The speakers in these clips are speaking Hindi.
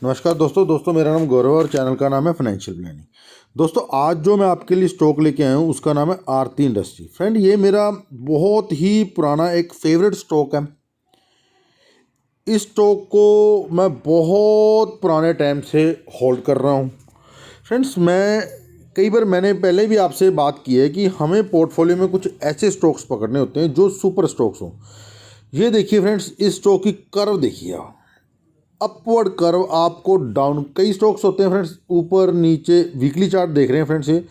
नमस्कार दोस्तों मेरा नाम गौरव और चैनल का नाम है फाइनेंशियल प्लानिंग। दोस्तों आज जो मैं आपके लिए स्टॉक लेके आया हूँ उसका नाम है आरती इंडस्ट्री। फ्रेंड ये मेरा बहुत ही पुराना एक फेवरेट स्टॉक है। इस स्टॉक को मैं बहुत पुराने टाइम से होल्ड कर रहा हूँ। फ्रेंड्स कई बार मैंने पहले भी आपसे बात की है कि हमें पोर्टफोलियो में कुछ ऐसे स्टॉक्स पकड़ने होते हैं जो सुपर स्टॉक्स हों। ये देखिए फ्रेंड्स, इस स्टॉक की कर्व देखिए आप, अपवर्ड कर्व आपको डाउन। कई स्टॉक्स होते हैं फ्रेंड्स ऊपर नीचे, वीकली चार्ट देख रहे हैं फ्रेंड्स, ये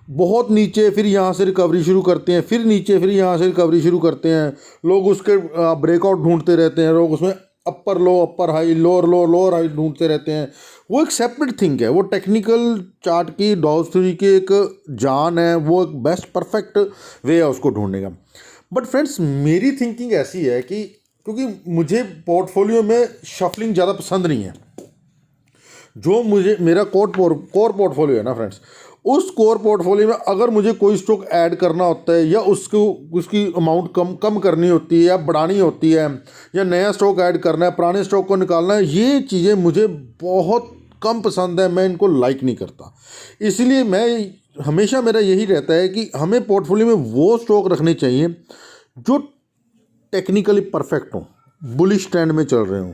बहुत नीचे, फिर यहाँ से रिकवरी शुरू करते हैं, फिर नीचे, फिर यहाँ से रिकवरी शुरू करते हैं। लोग उसके ब्रेकआउट ढूंढते रहते हैं, लोग उसमें अपर लो अपर हाई लोअर हाई ढूंढते रहते हैं। वो एक सेपरेट थिंग है, वो टेक्निकल चार्ट की डॉज थ्योरी की एक जान है, वो एक बेस्ट परफेक्ट वे है उसको ढूंढने का। बट फ्रेंड्स मेरी थिंकिंग ऐसी है कि क्योंकि मुझे पोर्टफोलियो में शफलिंग ज़्यादा पसंद नहीं है। जो मुझे मेरा कोर पोर्टफोलियो है ना फ्रेंड्स, उस कोर पोर्टफोलियो में अगर मुझे कोई स्टॉक ऐड करना होता है या उसकी अमाउंट कम करनी होती है या बढ़ानी होती है, या नया स्टॉक ऐड करना है, पुराने स्टॉक को निकालना है, ये चीज़ें मुझे बहुत कम पसंद है, मैं इनको लाइक नहीं करता। इसलिए हमेशा मेरा यही रहता है कि हमें पोर्टफोलियो में वो स्टॉक रखने चाहिए जो टेक्निकली परफेक्ट हो, बुलिश ट्रेंड में चल रहे हों,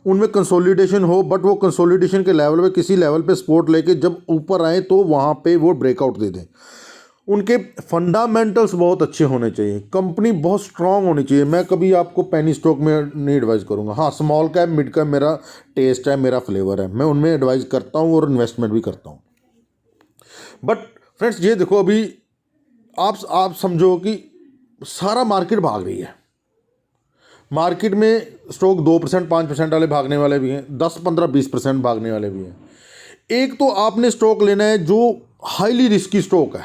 उनमें कंसोलिडेशन हो, बट वो कंसोलिडेशन के लेवल पे किसी लेवल पे सपोर्ट लेके जब ऊपर आए तो वहाँ पे वो ब्रेकआउट दे दें। उनके फंडामेंटल्स बहुत अच्छे होने चाहिए, कंपनी बहुत स्ट्रांग होनी चाहिए। मैं कभी आपको पेनी स्टॉक में नहीं एडवाइस करूँगा। हाँ, स्मॉल कैप मिड कैप मेरा टेस्ट है, मेरा फ्लेवर है, मैं उनमें एडवाइस करता हूँ और इन्वेस्टमेंट भी करता हूँ। बट फ्रेंड्स ये देखो, अभी आप समझो कि सारा मार्केट भाग रही है। मार्केट में स्टॉक 2% 5% वाले भागने वाले भी हैं, 10 15 20% भागने वाले भी हैं। एक तो आपने स्टॉक लेना है जो हाईली रिस्की स्टॉक है,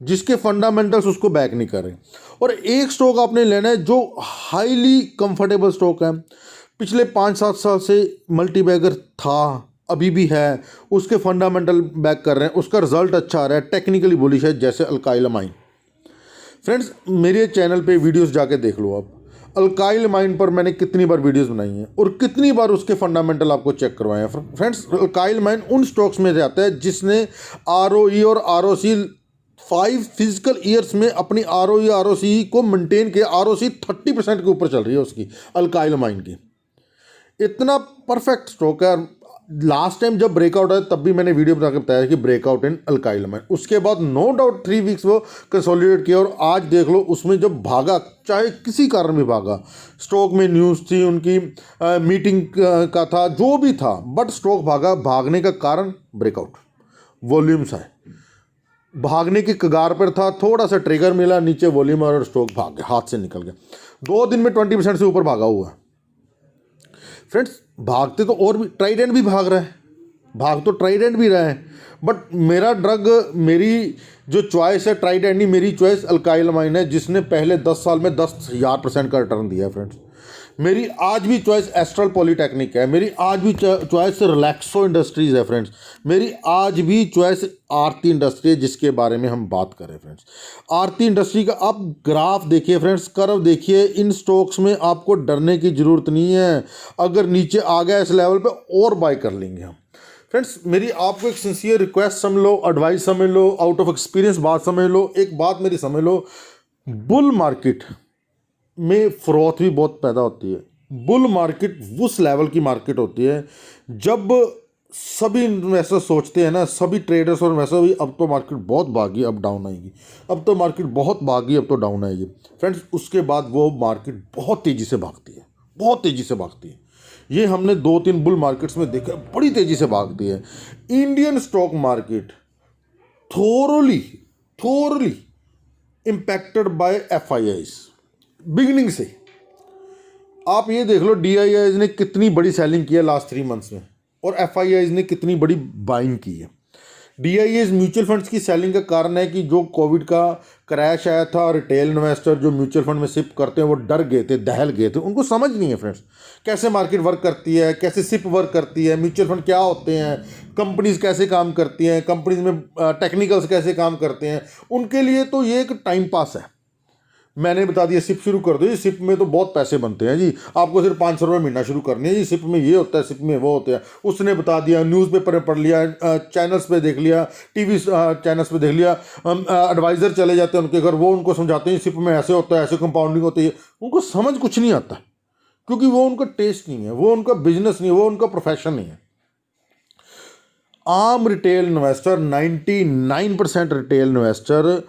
जिसके फंडामेंटल्स उसको बैक नहीं कर रहे, और एक स्टॉक आपने लेना है जो हाईली कंफर्टेबल स्टॉक है, पिछले 5 7 साल से मल्टी बैगर था, अभी भी है, उसके फंडामेंटल बैक कर रहे हैं, उसका रिजल्ट अच्छा आ रहा है, टेक्निकली बुलिश है, जैसे अल्काइल अमाइन। फ्रेंड्स मेरे चैनल पे वीडियोस जाके देख लो आप, अल्काइल माइन पर मैंने कितनी बार वीडियोस बनाई हैं और कितनी बार उसके फंडामेंटल आपको चेक करवाए हैं। फ्रेंड्स अल्काइल माइन उन स्टॉक्स में जाता है जिसने आरओई और आरओसी 5 फिजिकल ईयर्स में अपनी आरओई आरओसी को मेंटेन किया। आरओसी 30% के ऊपर चल रही है उसकी, अल्काइल माइन की। इतना परफेक्ट स्टॉक है। लास्ट टाइम जब ब्रेकआउट आया तब भी मैंने वीडियो बना के बताया कि ब्रेकआउट इन अल्काइल माइन। उसके बाद नो डाउट 3 वीक्स वो कंसोलिडेट किया, और आज देख लो उसमें जब भागा, चाहे किसी कारण में भागा, स्टॉक में न्यूज़ थी उनकी, मीटिंग का था, जो भी था, बट स्टॉक भागा। भागने का कारण ब्रेकआउट, वॉल्यूम्स है, भागने की कगार पर था, थोड़ा सा ट्रिगर मिला, नीचे वॉल्यूम और स्टॉक भाग गया, हाथ से निकल गया। 2 दिन में 20% से ऊपर भागा हुआ है। फ्रेंड्स भागते तो और भी, ट्राइडेंट भी भाग रहा है, भाग तो ट्राइडेंट भी रहा है, बट मेरी जो चॉइस है ट्राइडेंट नहीं, मेरी चॉइस अल्काइल माइन है, जिसने पहले 10 साल में 10,000% का रिटर्न दिया है। फ्रेंड्स मेरी आज भी चॉइस एस्ट्रल पॉलीटेक्निक है, मेरी आज भी चॉइस रिलैक्सो इंडस्ट्रीज़ है। फ्रेंड्स मेरी आज भी चॉइस आरती इंडस्ट्री है, जिसके बारे में हम बात करें। फ्रेंड्स आरती इंडस्ट्री का आप ग्राफ देखिए, फ्रेंड्स कर्व देखिए, इन स्टॉक्स में आपको डरने की ज़रूरत नहीं है। अगर नीचे आ गया इस लेवल पे और बाय कर लेंगे हम। फ्रेंड्स मेरी आपको एक सिंसियर रिक्वेस्ट समझ लो, एडवाइस समझ लो, आउट ऑफ एक्सपीरियंस बात समझ लो, एक बात मेरी समझ लो, बुल मार्केट में फ्रॉथ भी बहुत पैदा होती है। बुल मार्केट उस लेवल की मार्केट होती है जब सभी इन्वेस्टर सोचते हैं ना, सभी ट्रेडर्स और इन्वेस्टर भी, अब तो मार्केट बहुत भागी, अब डाउन आएगी, अब तो मार्केट बहुत भागी, अब तो डाउन आएगी। फ्रेंड्स उसके बाद वो मार्केट बहुत तेज़ी से भागती है, बहुत तेज़ी से भागती है। ये हमने 2 3 बुल मार्केट्स में देखा, बड़ी तेज़ी से भागती है। Indian stock market thoroughly impacted by FIIs beginning से। आप ये देख लो डीआईआईज ने कितनी बड़ी सेलिंग की है लास्ट 3 मंथ्स में, और एफआईआईज ने कितनी बड़ी बाइंग की है। डीआईएस म्यूचुअल फंड्स की सेलिंग का कारण है कि जो कोविड का क्रैश आया था, रिटेल इन्वेस्टर जो म्यूचुअल फंड में सिप करते हैं वो डर गए थे, दहल गए थे, उनको समझ नहीं है फ्रेंड्स कैसे मार्केट वर्क करती है, कैसे सिप वर्क करती है, म्यूचुअल फंड क्या होते हैं, कंपनीज कैसे काम करती हैं, कंपनीज में टेक्निकल्स कैसे काम करते हैं। उनके लिए तो ये एक टाइम पास है। मैंने बता दिया सिप शुरू कर दो जी, सिप में तो बहुत पैसे बनते हैं जी, आपको सिर्फ 500 रुपये महीना शुरू करनी है जी, सिप में ये होता है, सिप में वो होता है। उसने बता दिया, न्यूज़पेपर में पढ़ लिया, चैनल्स पे देख लिया, टीवी चैनल्स पे देख लिया, एडवाइज़र चले जाते हैं उनके घर, वो उनको समझाते हैं सिप में ऐसे होता है, ऐसे कंपाउंडिंग होती है। उनको समझ कुछ नहीं आता, क्योंकि वो उनका टेस्ट नहीं है, वो उनका बिजनेस नहीं है, वो उनका प्रोफेशन नहीं है। आम retail investor, 99% retail investor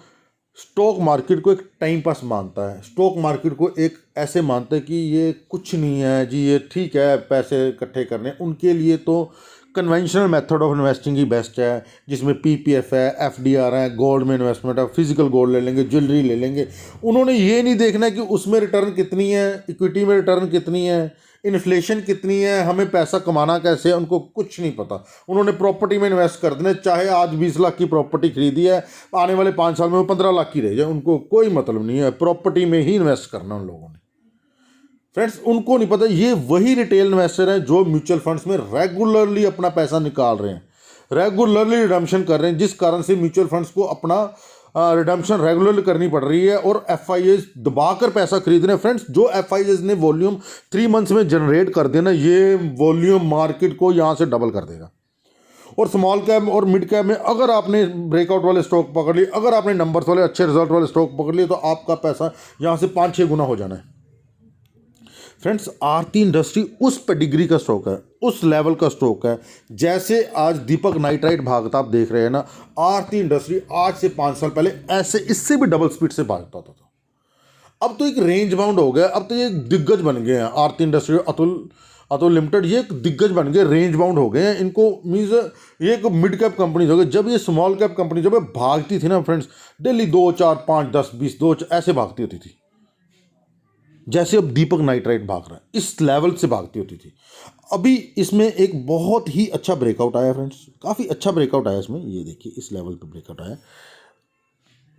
stock market को एक टाइम पास मानता है, स्टॉक मार्केट को एक ऐसे मानता है कि ये कुछ नहीं है जी, ये ठीक है पैसे इकट्ठे करने। उनके लिए तो conventional method of investing he best है, जिसमें पीपीएफ है, एफडीआर है, गोल्ड में इन्वेस्टमेंट है, फिजिकल गोल्ड ले लेंगे, ज्वेलरी ले लेंगे। उन्होंने ये नहीं देखना कि उसमें रिटर्न कितनी है, इक्विटी में रिटर्न कितनी है, इन्फ्लेशन कितनी है, हमें पैसा कमाना कैसे है, उनको कुछ नहीं पता। उन्होंने प्रॉपर्टी में इन्वेस्ट कर देना, चाहे आज 20 लाख की प्रॉपर्टी खरीदी है, आने वाले 5 साल में वो 15 लाख की रह जाए, उनको कोई मतलब नहीं है, प्रॉपर्टी में ही इन्वेस्ट करना उन लोगों ने। फ्रेंड्स, उनको नहीं पता ये वही रिटेल इन्वेस्टर हैं जो म्यूचुअल फंड्स में रेगुलरली अपना पैसा निकाल रहे हैं, रेगुलरली रिडम्पशन कर रहे हैं, जिस कारण से म्यूचुअल फंड्स को अपना रिडम्पशन रेगुलरली करनी पड़ रही है और एफआईएस दबाकर पैसा खरीद रहे हैं। फ्रेंड्स, जो एफआईएस ने वॉल्यूम 3 मंथ्स में जनरेट कर देना, ये वॉल्यूम मार्केट को यहाँ से डबल कर देगा। और स्मॉल कैप और मिड कैप में अगर आपने ब्रेकआउट वाले स्टॉक पकड़ लिए, अगर आपने नंबर्स वाले अच्छे रिजल्ट वाले स्टॉक पकड़ लिए, तो आपका पैसा यहाँ से 5-6 गुना हो जाना है। फ्रेंड्स, आरती इंडस्ट्री उस पेडिग्री का स्टॉक है, उस लेवल का स्टॉक है, जैसे आज दीपक नाइट्राइट भागता आप देख रहे हैं ना, आरती इंडस्ट्री आज से 5 साल पहले ऐसे इससे भी डबल स्पीड से भागता था। अब तो एक रेंज बाउंड हो गया, अब तो ये दिग्गज बन गए हैं, आरती इंडस्ट्री, अतुल लिमिटेड, ये एक दिग्गज बन गए, रेंज बाउंड हो गए हैं। इनको मीन्स ये एक मिड कैप कंपनीज हो गई। जब ये स्मॉल कैप कंपनी जब ये भागती थी ना फ्रेंड्स, डेली 2, 4, 5, 10, 20, 2 ऐसे भागती होती थी, जैसे अब दीपक नाइट्राइट भाग रहा है, इस लेवल से भागती होती थी। अभी इसमें एक बहुत ही अच्छा ब्रेकआउट आया फ्रेंड्स, काफ़ी अच्छा ब्रेकआउट आया इसमें, ये देखिए इस लेवल पे ब्रेकआउट आया,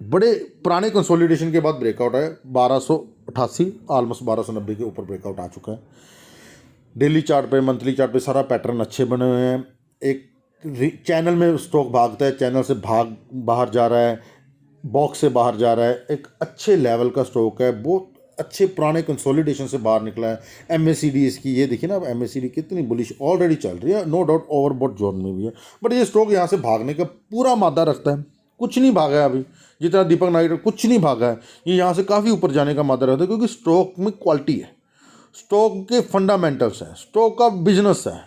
बड़े पुराने कंसोलिडेशन के बाद ब्रेकआउट आया, 1288 ऑलमोस्ट 1290 के ऊपर ब्रेकआउट आ चुका है। डेली चार्ट पे, मंथली चार्ट पे सारा पैटर्न अच्छे बने हुए हैं। एक चैनल में स्टॉक भागता है, चैनल से बाहर जा रहा है, बॉक्स से बाहर जा रहा है, एक अच्छे लेवल का स्टॉक है, बहुत अच्छे पुराने कंसोलिडेशन से बाहर निकला है। एमएससीडी इसकी ये देखिए ना, अब एमएससीडी कितनी बुलिश ऑलरेडी चल रही है, नो डाउट ओवरबॉट जोन में भी है, बट ये स्टॉक यहाँ से भागने का पूरा मादा रखता है, कुछ नहीं भागा है अभी, जितना दीपक नाइट्राइट कुछ नहीं भागा है, ये यहाँ से काफ़ी ऊपर जाने का मादा रखता है, क्योंकि स्टॉक में क्वालिटी है, स्टॉक के फंडामेंटल्स हैं, स्टॉक का बिजनेस है,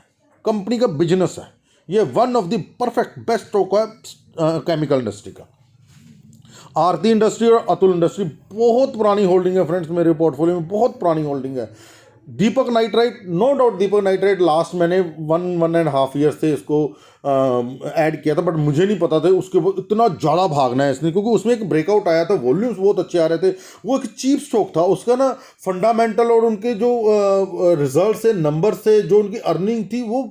कंपनी का बिजनेस है, ये one of the perfect best stock है केमिकल इंडस्ट्री का। आरती इंडस्ट्री और अतुल इंडस्ट्री बहुत पुरानी होल्डिंग है फ्रेंड्स, मेरे पोर्टफोलियो में बहुत पुरानी होल्डिंग है। दीपक नाइट्राइट, नो डाउट दीपक नाइट्राइट लास्ट मैंने 1.5 ईयर से इसको ऐड किया था, बट मुझे नहीं पता था उसके इतना ज़्यादा भागना है इसने, क्योंकि उसमें एक ब्रेकआउट आया था, वॉल्यूम्स बहुत अच्छे आ रहे थे, वो एक चीप स्टॉक था, उसका ना फंडामेंटल और उनके जो रिजल्ट से, नंबर से, जो उनकी अर्निंग थी, वो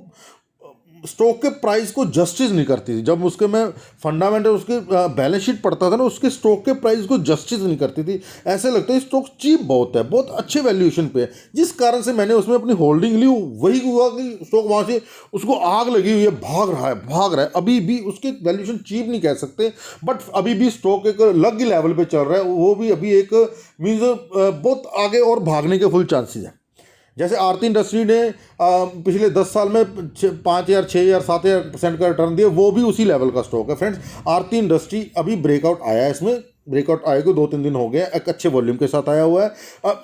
स्टॉक के प्राइस को जस्टिस नहीं करती थी। जब उसके मैं फंडामेंटल उसके बैलेंस शीट पढ़ता था ना, उसके स्टॉक के प्राइस को जस्टिस नहीं करती थी, ऐसे लगता है स्टॉक चीप बहुत है, बहुत अच्छे वैल्यूएशन पे है, जिस कारण से मैंने उसमें अपनी होल्डिंग ली। वही हुआ कि स्टॉक वहाँ से उसको आग लगी हुई है, भाग रहा है, अभी भी उसके वैल्यूएशन चीप नहीं कह सकते, बट अभी भी स्टॉक एक अलग ही लेवल पर चल रहा है, वो भी अभी एक मीन्स बहुत आगे और भागने के फुल चांसेस है। जैसे आरती इंडस्ट्री ने पिछले 10 साल में 5,000, 6,000, 7,000% का रिटर्न दिया, वो भी उसी लेवल का स्टॉक है फ्रेंड्स। आरती इंडस्ट्री अभी ब्रेकआउट आया है, इसमें ब्रेकआउट आए को 2-3 दिन हो गए, एक अच्छे वॉल्यूम के साथ आया हुआ है।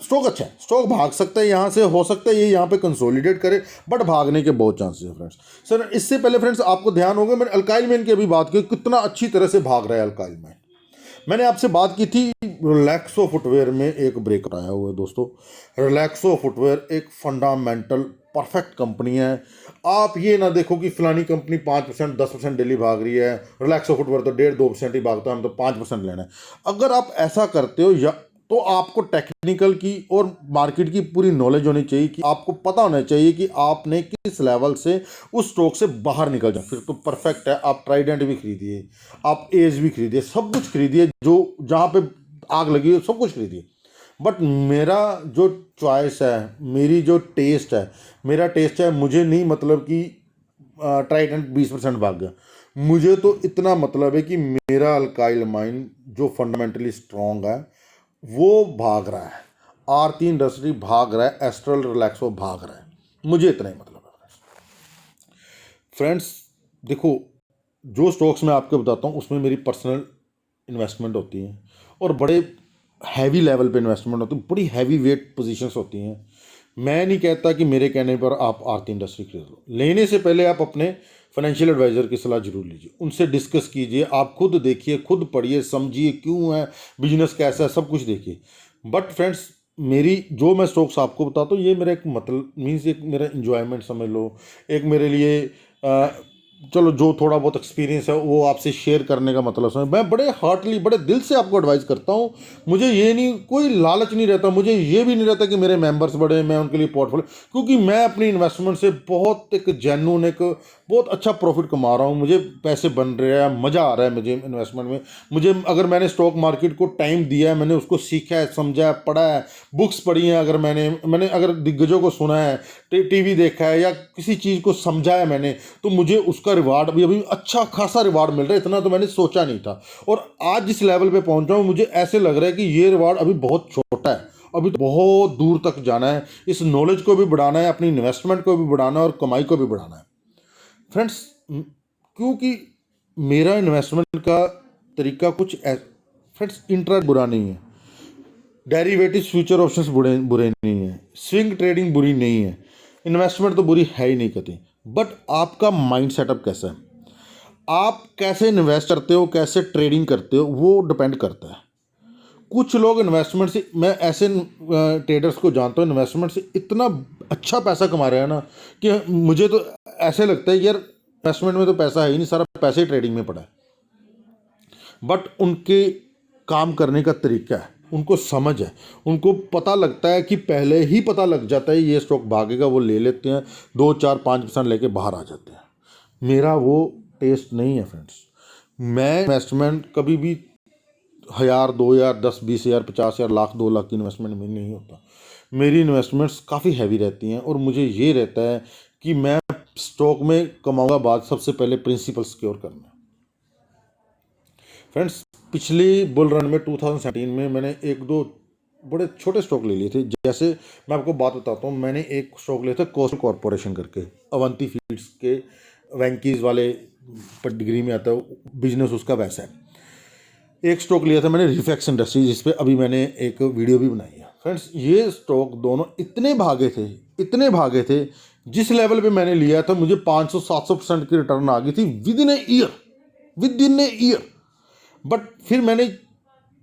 स्टॉक अच्छा है, स्टॉक भाग सकता है यहाँ से, हो सकता है ये यहाँ पे कंसोलिडेट करे, बट भागने के बहुत चांसेस है फ्रेंड्स। सर, इससे पहले फ्रेंड्स आपको ध्यान होगा, मैंने अल्काइल मैन की अभी बात की, कितना अच्छी तरह से भाग रहा है अल्काइल मैन। मैंने आपसे बात की थी रिलैक्सो फुटवेयर में एक ब्रेक आया हुआ है दोस्तों। रिलैक्सो फुटवेयर एक फंडामेंटल परफेक्ट कंपनी है। आप ये ना देखो कि फलानी कंपनी 5%, 10% डेली भाग रही है, रिलैक्सो फुटवेयर तो 1.5-2% ही भागता है, हम तो 5% लेना है। अगर आप ऐसा करते हो, या तो आपको टेक्निकल की और मार्केट की पूरी नॉलेज होनी चाहिए, कि आपको पता होना चाहिए कि आपने किस लेवल से उस स्टॉक से बाहर निकल जाए, फिर तो परफेक्ट है। आप ट्राइडेंट भी खरीदिए, आप एज भी खरीदिए, सब कुछ खरीदिए, जो जहाँ पे आग लगी है सब कुछ खरीदिए, बट मेरा जो चॉइस है, मेरी जो टेस्ट है, मेरा टेस्ट है, मुझे नहीं मतलब कि ट्राइडेंट 20% भाग गया, मुझे तो इतना मतलब है कि मेरा अल्काइल माइन जो फंडामेंटली स्ट्रॉन्ग है, वो भाग रहा है, आरती इंडस्ट्री भाग रहा है, एस्ट्रल रिलैक्सो भाग रहा है। मुझे इतना ही मतलब है फ्रेंड्स। देखो, जो स्टॉक्स मैं आपको बताता हूँ उसमें मेरी पर्सनल इन्वेस्टमेंट होती है और बड़े हैवी लेवल पे इन्वेस्टमेंट होती है, बड़ी हैवी वेट पोजीशंस होती हैं। मैं नहीं कहता कि मेरे कहने पर आप आरती इंडस्ट्री खरीद लो। लेने से पहले आप अपने फाइनेंशियल एडवाइज़र की सलाह जरूर लीजिए, उनसे डिस्कस कीजिए, आप खुद देखिए, खुद पढ़िए, समझिए क्यों है, बिजनेस कैसा है, सब कुछ देखिए। बट फ्रेंड्स, मेरी जो मैं स्टॉक्स आपको बताता हूँ ये मेरा एक मतलब मीन्स एक मेरा इन्जॉयमेंट समझ लो, एक मेरे लिए चलो जो थोड़ा बहुत एक्सपीरियंस है वो आपसे शेयर करने का मतलब समझ। मैं बड़े हार्टली, बड़े दिल से आपको एडवाइस करता हूँ। मुझे ये नहीं, कोई लालच नहीं रहता, मुझे ये भी नहीं रहता कि मेरे मेंबर्स बड़े हैं मैं उनके लिए पोर्टफोलियो, क्योंकि मैं अपनी इन्वेस्टमेंट से बहुत एक जेन्युइन, एक बहुत अच्छा प्रॉफिट कमा रहा हूँ, मुझे पैसे बन रहे हैं, मज़ा आ रहा है मुझे इन्वेस्टमेंट में। मुझे अगर मैंने स्टॉक मार्केट को टाइम दिया है, मैंने उसको सीखा है, समझा है, पढ़ा है, बुक्स पढ़ी हैं, अगर मैंने अगर दिग्गजों को सुना है, टीवी देखा है या किसी चीज़ को समझा है मैंने, तो मुझे उसका रिवार्ड अभी अच्छा खासा रिवार्ड मिल रहा है। इतना तो मैंने सोचा नहीं था, और आज जिस लेवल पे पहुंचा हूं मुझे ऐसे लग रहा है कि ये रिवार्ड अभी बहुत छोटा है, अभी तो बहुत दूर तक जाना है। इस नॉलेज को भी बढ़ाना है, अपनी इन्वेस्टमेंट को भी बढ़ाना है और कमाई को भी बढ़ाना है फ्रेंड्स। क्योंकि मेरा इन्वेस्टमेंट का तरीका कुछ फ्रेंड्स, इंट्रा बुरा नहीं है, डेरिवेटिव फ्यूचर ऑप्शंस बुरे बुरे नहीं है, स्विंग ट्रेडिंग बुरी नहीं है, इन्वेस्टमेंट तो बुरी है ही नहीं कभी। बट आपका माइंड सेटअप कैसा है, आप कैसे इन्वेस्ट करते हो, कैसे ट्रेडिंग करते हो, वो डिपेंड करता है। कुछ लोग इन्वेस्टमेंट से, मैं ऐसे ट्रेडर्स को जानता हूँ इन्वेस्टमेंट से इतना अच्छा पैसा कमा रहे हैं ना, कि मुझे तो ऐसे लगता है कि यार इन्वेस्टमेंट में तो पैसा है ही नहीं, सारा पैसा ही ट्रेडिंग में पड़ा है। बट उनके काम करने का तरीका है, उनको समझ है, उनको पता लगता है कि पहले ही पता लग जाता है ये स्टॉक भागेगा, वो ले लेते हैं, 2 4 5% लेके बाहर आ जाते हैं। मेरा वो टेस्ट नहीं है फ्रेंड्स। मैं इन्वेस्टमेंट कभी भी 1000 2000 10 20 हज़ार 50 हज़ार लाख 2 लाख की इन्वेस्टमेंट में नहीं होता। मेरी इन्वेस्टमेंट्स काफ़ी हैवी रहती हैं और मुझे ये रहता है कि मैं स्टॉक में कमाऊंगा बाद, सबसे पहले प्रिंसिपल सिक्योर करना। फ्रेंड्स, पिछली बुल रन में 2017 में मैंने एक दो बड़े छोटे स्टॉक ले लिए थे। जैसे मैं आपको बात बताता हूँ, मैंने एक स्टॉक लिया था कोस्टल कॉरपोरेशन करके, अवंती फीड्स के वैंकीज वाले पर डिग्री में आता है, बिजनेस उसका वैसा है। एक स्टॉक लिया था मैंने रिफेक्स इंडस्ट्री, जिस पे अभी मैंने एक वीडियो भी बनाई है। फ्रेंड्स, ये स्टॉक दोनों इतने भागे थे, इतने भागे थे, जिस लेवल पे मैंने लिया था मुझे 500 700% की रिटर्न आ गई थी with in a year, with in a year. But फिर मैंने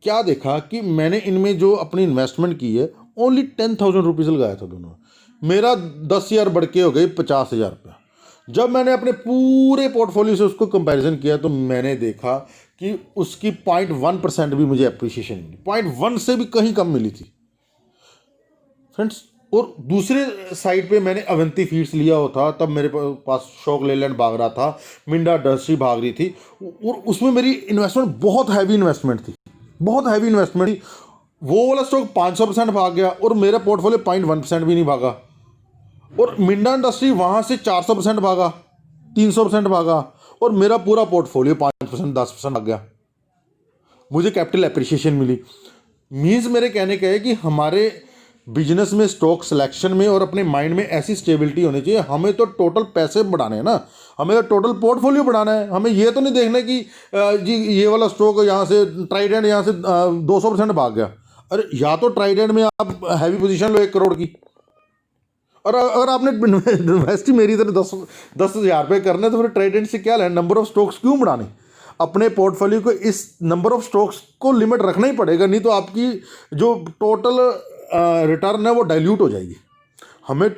क्या देखा कि मैंने इनमें जो अपनी इन्वेस्टमेंट की है ओनली 10,000 रुपीज़ लगाया था दोनों, मेरा 10,000 बढ़ के हो गई 50,000 रुपया। जब मैंने अपने पूरे पोर्टफोलियो से उसको कंपैरिजन किया तो मैंने देखा कि उसकी 0.1% भी मुझे अप्रिशिएशन मिली, 0.1 से भी कहीं कम मिली थी फ्रेंड्स। और दूसरे साइड पे मैंने अवंती फीड्स लिया हुआ था, तब मेरे पास शॉक लेलैंड भाग रहा था, मिंडा इंडस्ट्री भाग रही थी, और उसमें मेरी इन्वेस्टमेंट बहुत हैवी इन्वेस्टमेंट थी, बहुत हैवी इन्वेस्टमेंट थी। वो वाला स्टॉक 500% भाग गया और मेरा पोर्टफोलियो 0.1% भी नहीं भागा। और मिंडा इंडस्ट्री वहाँ से 400% भागा, 300% भागा, और मेरा पूरा पोर्टफोलियो 5% 10% भाग गया। मुझे कैपिटल एप्रिसिएशन मिली। मीन्स मेरे कहने का है कि हमारे बिजनेस में, स्टॉक सिलेक्शन में और अपने माइंड में ऐसी स्टेबिलिटी होनी चाहिए। हमें तो टोटल पैसे बढ़ाने हैं ना, हमें तो टोटल पोर्टफोलियो बढ़ाना है। हमें ये तो नहीं देखना कि जी ये वाला स्टॉक यहाँ से ट्राइडेंट यहाँ से 200% भाग गया। अरे या तो ट्राइडेंट में आप हैवी पोजीशन लो 1 करोड़ की, और अगर आपने इन्वेस्ट ही मेरी तरह 10,000 रुपये करने तो फिर ट्राइडेंट से क्या लेना, नंबर ऑफ स्टॉक्स क्यों बढ़ाने। अपने पोर्टफोलियो को इस नंबर ऑफ स्टॉक्स को लिमिट रखना ही पड़ेगा, नहीं तो आपकी जो टोटल रिटर्न है वो डाइल्यूट हो जाएगी। हमें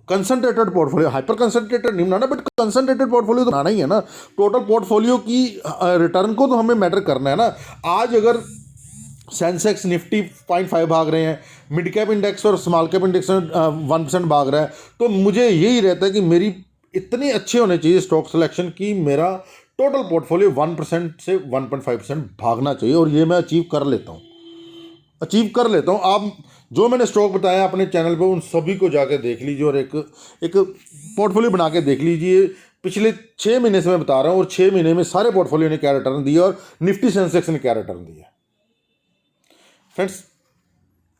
कंसंट्रेटेड पोर्टफोलियो, हाइपर कंसंट्रेटेड नहीं बनाना, बट कंसंट्रेटेड पोर्टफोलियो तो बनाना ही है ना। टोटल पोर्टफोलियो की रिटर्न को तो हमें मैटर करना है ना। आज अगर सेंसेक्स निफ्टी 0.5 भाग रहे हैं, मिड कैप इंडेक्स और स्मॉल कैप इंडेक्स 1% भाग रहा है, तो मुझे यही रहता है कि मेरी इतने अच्छे होने चाहिए स्टॉक सिलेक्शन की मेरा टोटल पोर्टफोलियो 1% से 1.5% भागना चाहिए, और ये मैं अचीव कर लेता हूँ, अचीव कर लेता हूँ। आप जो मैंने स्टॉक बताया अपने चैनल पे उन सभी को जाके देख लीजिए और एक पोर्टफोलियो बना के देख लीजिए। पिछले 6 महीने से मैं बता रहा हूँ, और 6 महीने में सारे पोर्टफोलियो ने क्या रिटर्न दिया और निफ्टी सेंसेक्स ने क्या रिटर्न दिया। फ्रेंड्स,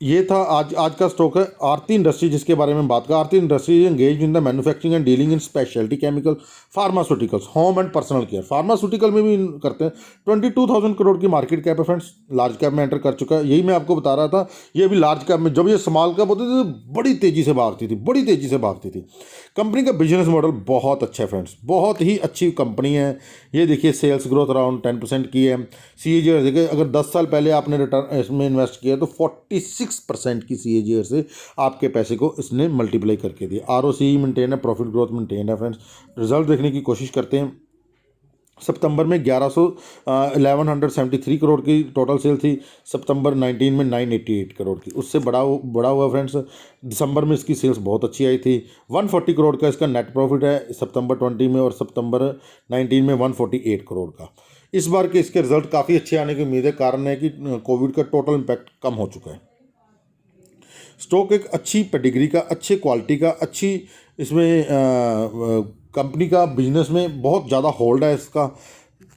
ये था आज का स्टॉक है आरती इंडस्ट्री, जिसके बारे में बात कर। Aarti industry engage in the manufacturing and dealing in speciality chemical, pharmaceuticals, home and personal care. Pharmaceutical में भी करते हैं। 22,000 करोड़ की मार्केट कैप है फ्रेंड्स। लार्ज कैप में एंटर कर चुका है, यही मैं आपको बता रहा था। ये अभी लार्ज कैप में, जब ये स्मॉल कैप होती थी तो बड़ी तेज़ी से भागती थी, बड़ी तेज़ी से भागती थी। कंपनी का बिजनेस मॉडल बहुत अच्छा है फ्रेंड्स, बहुत ही अच्छी कंपनी है। ये देखिए सेल्स ग्रोथ अराउंड 10% की है। CAGR देखिए, अगर 10 साल पहले आपने रिटर्न इसमें इन्वेस्ट किया तो 46% की CAGR से आपके पैसे को इसने मल्टीप्लाई करके दिया। ROCE मेंटेन है, प्रॉफिट ग्रोथ मेंटेन है फ्रेंड्स। रिजल्ट देखने की कोशिश करते हैं। सितंबर में 1173 करोड़ की टोटल सेल थी। सितंबर 19 में 988 करोड़ की, उससे बड़ा हुआ फ्रेंड्स। दिसंबर में इसकी सेल्स बहुत अच्छी आई थी। 140 करोड़ का इसका नेट प्रॉफिट है सितंबर 20 में, और सितंबर 19 में 148 करोड़ का। इस बार के इसके रिजल्ट काफ़ी अच्छे आने की उम्मीद है। कारण है कि कोविड का टोटल इम्पैक्ट कम हो चुका है। स्टॉक एक अच्छी पेडिग्री का, अच्छे क्वालिटी का, अच्छी इसमें कंपनी का बिजनेस में बहुत ज़्यादा होल्ड है इसका।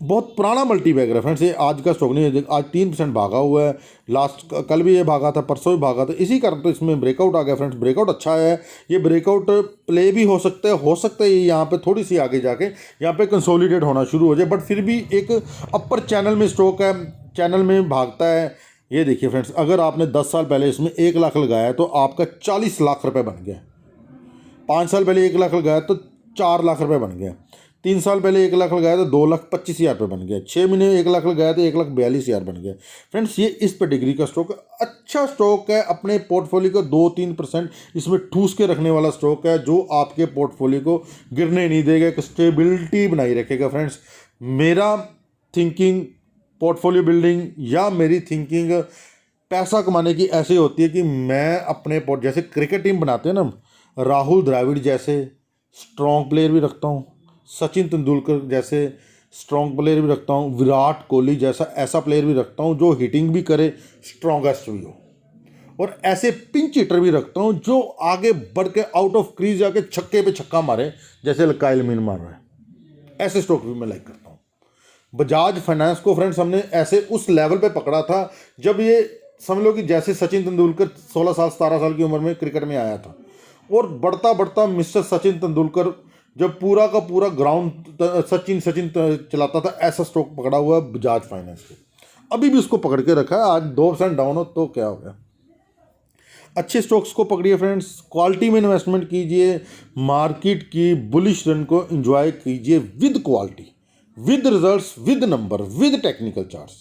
बहुत पुराना मल्टीबैगर है फ्रेंड्स। ये आज का स्टॉक नहीं है, आज 3% भागा हुआ है। लास्ट कल भी ये भागा था, परसों भी भागा था। इसी कारण तो इसमें ब्रेकआउट आ गया फ्रेंड्स। ब्रेकआउट अच्छा है, ये ब्रेकआउट प्ले भी हो सकता है ये यहाँ पे थोड़ी सी आगे जाके यहाँ पे कंसोलिडेट होना शुरू हो जाए, बट फिर भी एक अपर चैनल में स्टॉक है, चैनल में भागता है। ये देखिए फ्रेंड्स, अगर आपने 10 साल पहले इसमें 1 लाख लगाया है तो आपका 40 लाख रुपए बन गया। 5 साल पहले 1 लाख लगाया तो 4 लाख रुपए बन गया। 3 साल पहले 1 लाख लगाया तो 2,25,000 रुपये बन गया। 6 महीने 1 लाख लगाया तो 1,42,000 बन गया। फ्रेंड्स, ये इस पेडिग्री का स्टॉक अच्छा स्टॉक है। अपने पोर्टफोलियो को 2-3% इसमें ठूस के रखने वाला स्टॉक है, जो आपके पोर्टफोलियो को गिरने नहीं देगा, एक स्टेबिलिटी बनाई रखेगा फ्रेंड्स। मेरा थिंकिंग पोर्टफोलियो बिल्डिंग या मेरी थिंकिंग पैसा कमाने की ऐसे होती है कि मैं अपने जैसे क्रिकेट टीम बनाते हैं ना, राहुल द्रविड़ जैसे स्ट्रॉन्ग प्लेयर भी रखता हूँ, सचिन तेंदुलकर जैसे स्ट्रॉन्ग प्लेयर भी रखता हूँ, विराट कोहली जैसा ऐसा प्लेयर भी रखता हूँ जो हिटिंग भी करे, स्ट्रॉन्गेस्ट भी हो, और ऐसे पिंच हिटर भी रखता हूँ जो आगे बढ़ के आउट ऑफ क्रीज जाके छक्के पे छक्का मारे, जैसे काइल मीन मार रहा है। ऐसे स्टॉक भी मैं लाइक करता हूँ। बजाज फाइनेंस को फ्रेंड्स हमने ऐसे उस लेवल पे पकड़ा था जब ये समझ लो कि जैसे सचिन तेंदुलकर 16 साल 17 साल की उम्र में क्रिकेट में आया था, और बढ़ता बढ़ता मिस्टर सचिन तेंदुलकर जब पूरा का पूरा ग्राउंड सचिन चलाता था, ऐसा स्टॉक पकड़ा हुआ है बजाज फाइनेंस को। अभी भी उसको पकड़ के रखा है। आज 2% डाउन हो तो क्या हो गया। अच्छे स्टॉक्स को पकड़िए फ्रेंड्स, क्वालिटी में इन्वेस्टमेंट कीजिए, मार्केट की बुलिश रन को एंजॉय कीजिए with quality, with results, with number, with technical charts.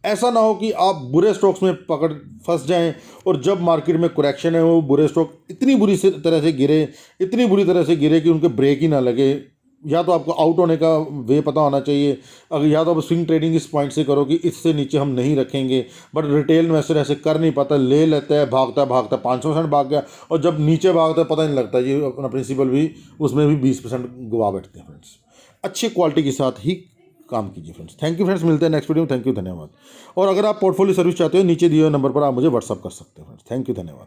ऐसा ना हो कि आप बुरे स्टॉक्स में फंस जाएं और जब मार्केट में करेक्शन है वो बुरे स्टॉक इतनी बुरी तरह से गिरे, इतनी बुरी तरह से गिरे कि उनके ब्रेक ही ना लगे। या तो आपको आउट होने का वे पता होना चाहिए, अगर या तो आप स्विंग ट्रेडिंग इस पॉइंट से करो कि इससे नीचे हम नहीं रखेंगे। बट रिटेल इन्वेस्टर ऐसे कर नहीं पाता, ले लेता है, भागता भागता 500% भाग गया, और जब नीचे भागता है पता नहीं लगता जी, अपना प्रिंसिपल भी उसमें भी 20% गवा बैठते हैं फ्रेंड्स। अच्छी क्वालिटी के साथ ही काम कीजिए फ्रेंड्स। थैंक यू फ्रेंड्स, मिलते हैं नेक्स्ट वीडियो में। थैंक यू, धन्यवाद। और अगर आप पोर्टफोलियो सर्विस चाहते हो, नीचे दिए हुए नंबर पर आप मुझे व्हाट्सअप कर सकते हैं फ्रेंड्स। थैंक यू, धन्यवाद।